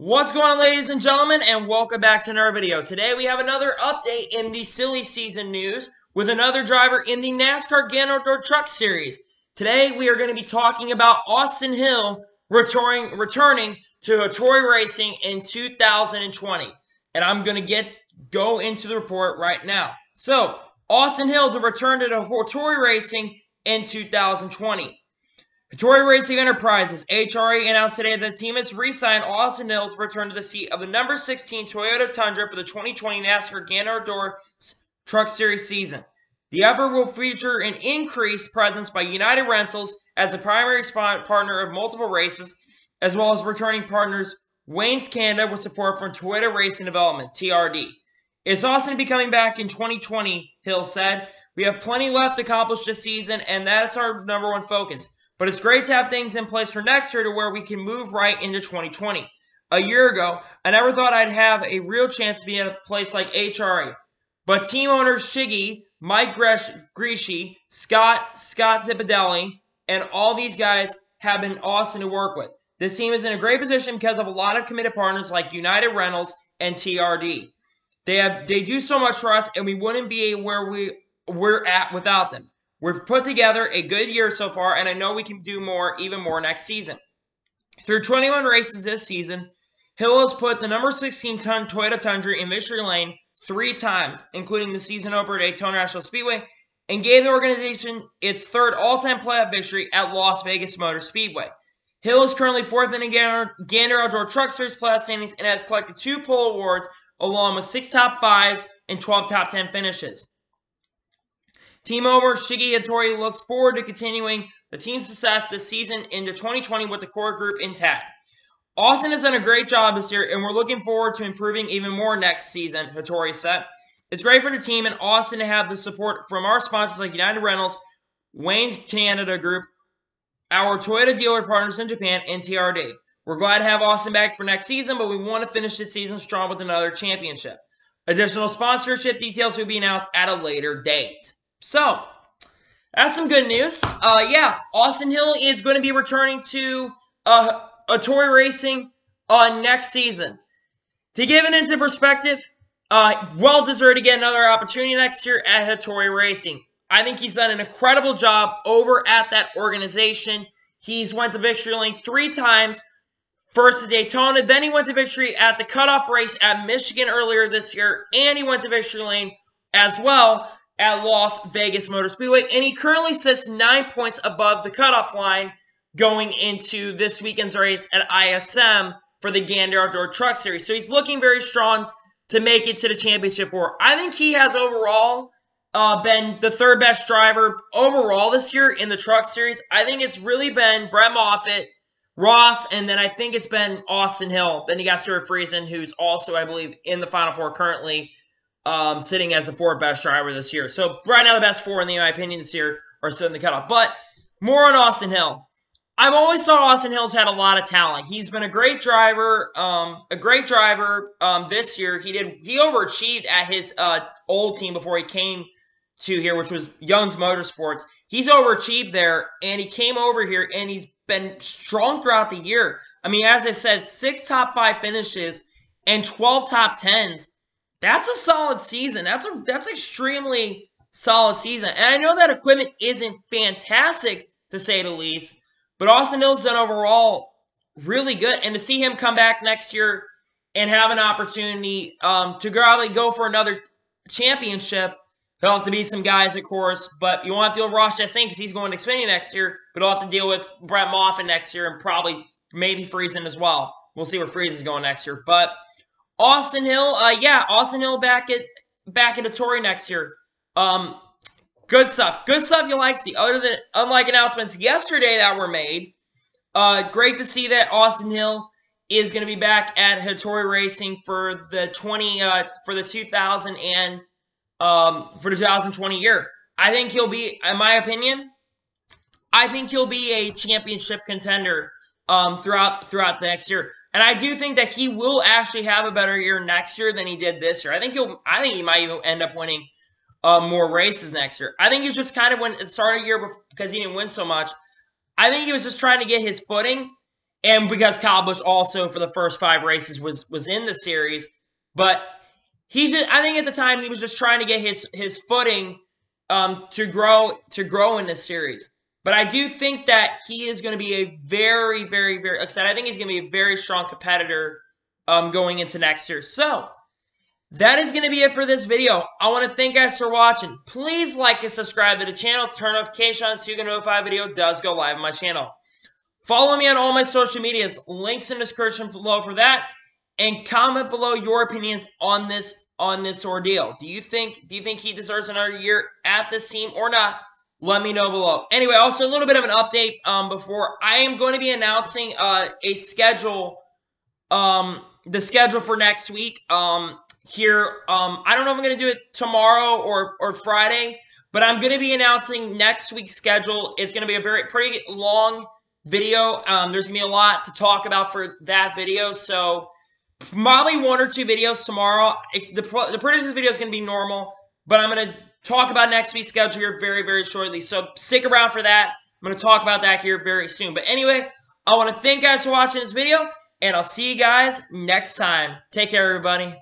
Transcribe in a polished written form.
What's going on, ladies and gentlemen, and welcome back to another video. Today we have another update in the silly season news with another driver in the NASCAR Outdoor Truck Series. Today we are going to be talking about Austin Hill returning to Hattori Racing in 2020. And I'm going to go into the report right now. So, Austin Hill to return to the Hattori Racing in 2020. Hattori Racing Enterprises, HRE, announced today that the team has re-signed Austin Hill to return to the seat of the number 16 Toyota Tundra for the 2020 NASCAR Outdoor Truck Series season. The effort will feature an increased presence by United Rentals as a primary partner of multiple races, as well as returning partners Wayne's Canada with support from Toyota Racing Development, TRD. It's Austin to be coming back in 2020, Hill said. We have plenty left to accomplish this season, and that's our number one focus. But it's great to have things in place for next year to where we can move right into 2020. A year ago, I never thought I'd have a real chance to be at a place like HRE. But team owners Shiggy, Mike Grieschy, Scott Zipadelli, and all these guys have been awesome to work with. This team is in a great position because of a lot of committed partners like United Rentals and TRD. They do so much for us, and we wouldn't be where we're at without them. We've put together a good year so far, and I know we can do more, even more next season. Through 21 races this season, Hill has put the number 16 Toyota Tundra in victory lane 3 times, including the season opener at Daytona National Speedway, and gave the organization its third all-time playoff victory at Las Vegas Motor Speedway. Hill is currently 4th in the Gander Outdoor Truck Series playoff standings and has collected 2 pole awards, along with 6 top 5s and 12 top 10 finishes. Team owner Shiggy Hattori looks forward to continuing the team's success this season into 2020 with the core group intact. Austin has done a great job this year, and we're looking forward to improving even more next season, Hattori said. It's great for the team and Austin to have the support from our sponsors like United Rentals, Wayne's Canada Group, our Toyota dealer partners in Japan, and TRD. We're glad to have Austin back for next season, but we want to finish this season strong with another championship. Additional sponsorship details will be announced at a later date. So, that's some good news. Austin Hill is going to be returning to Hattori Racing next season. To give it into perspective, well-deserved to get another opportunity next year at Hattori Racing. I think he's done an incredible job over at that organization. He's went to victory lane 3 times. First at Daytona, then he went to victory at the cutoff race at Michigan earlier this year, and he went to victory lane as well at Las Vegas Motor Speedway, and he currently sits 9 points above the cutoff line going into this weekend's race at ISM for the Gander Outdoor Truck Series. So he's looking very strong to make it to the championship 4. I think he has overall been the 3rd best driver overall this year in the Truck Series. I think it's really been Brett Moffitt, Ross, and then I think it's been Austin Hill. Then you got Stuart Friesen, who's also, I believe, in the Final 4 currently, sitting as the 4th best driver this year. So right now the best 4 in my opinion this year are still in the cutoff. But more on Austin Hill. I've always thought Austin Hill's had a lot of talent. He's been a great driver. This year. He overachieved at his old team before he came to here, which was Young's Motorsports. He's overachieved there, and he came over here, and he's been strong throughout the year. I mean, as I said, 6 top 5 finishes and 12 top 10s. That's a solid season. That's extremely solid season. And I know that equipment isn't fantastic, to say the least, but Austin Hill's done overall really good. And to see him come back next year and have an opportunity to probably go for another championship, he'll have to beat some guys, of course, but you won't have to deal with Ross Chastain because he's going to Xfinity next year, but he'll have to deal with Brett Moffitt next year and probably maybe Friesen as well. We'll see where Friesen's going next year. But Austin Hill, Austin Hill back at Hattori next year. Good stuff. Good stuff you like to see. Unlike announcements yesterday that were made, great to see that Austin Hill is going to be back at Hattori Racing for the 2020 year. I think he'll be, in my opinion, a championship contender throughout the next year. And I do think that he will actually have a better year next year than he did this year. I think he might even end up winning more races next year. I think he just kind of went at the start of the year because he didn't win so much. I think he was just trying to get his footing and because Kyle Busch also for the first 5 races was in the series, but I think at the time he was just trying to get his footing to grow in this series. But I do think that he is going to be a very, very, very excited. I think he's going to be a very strong competitor going into next year. So that is going to be it for this video. I want to thank you guys for watching. Please like and subscribe to the channel. Turn notifications so you can know if a video does go live on my channel. Follow me on all my social medias. Links in the description below for that. And comment below your opinions on this ordeal. Do you think he deserves another year at this team or not? Let me know below. Anyway, also a little bit of an update before I am going to be announcing a schedule, the schedule for next week. Here, I don't know if I'm going to do it tomorrow or Friday, but I'm going to be announcing next week's schedule. It's going to be a pretty long video. There's going to be a lot to talk about for that video, so probably 1 or 2 videos tomorrow. The producer's video is going to be normal, but I'm going to talk about next week's schedule here very, very shortly, so stick around for that. I'm going to talk about that here very soon. But anyway, I want to thank you guys for watching this video, and I'll see you guys next time. Take care, everybody.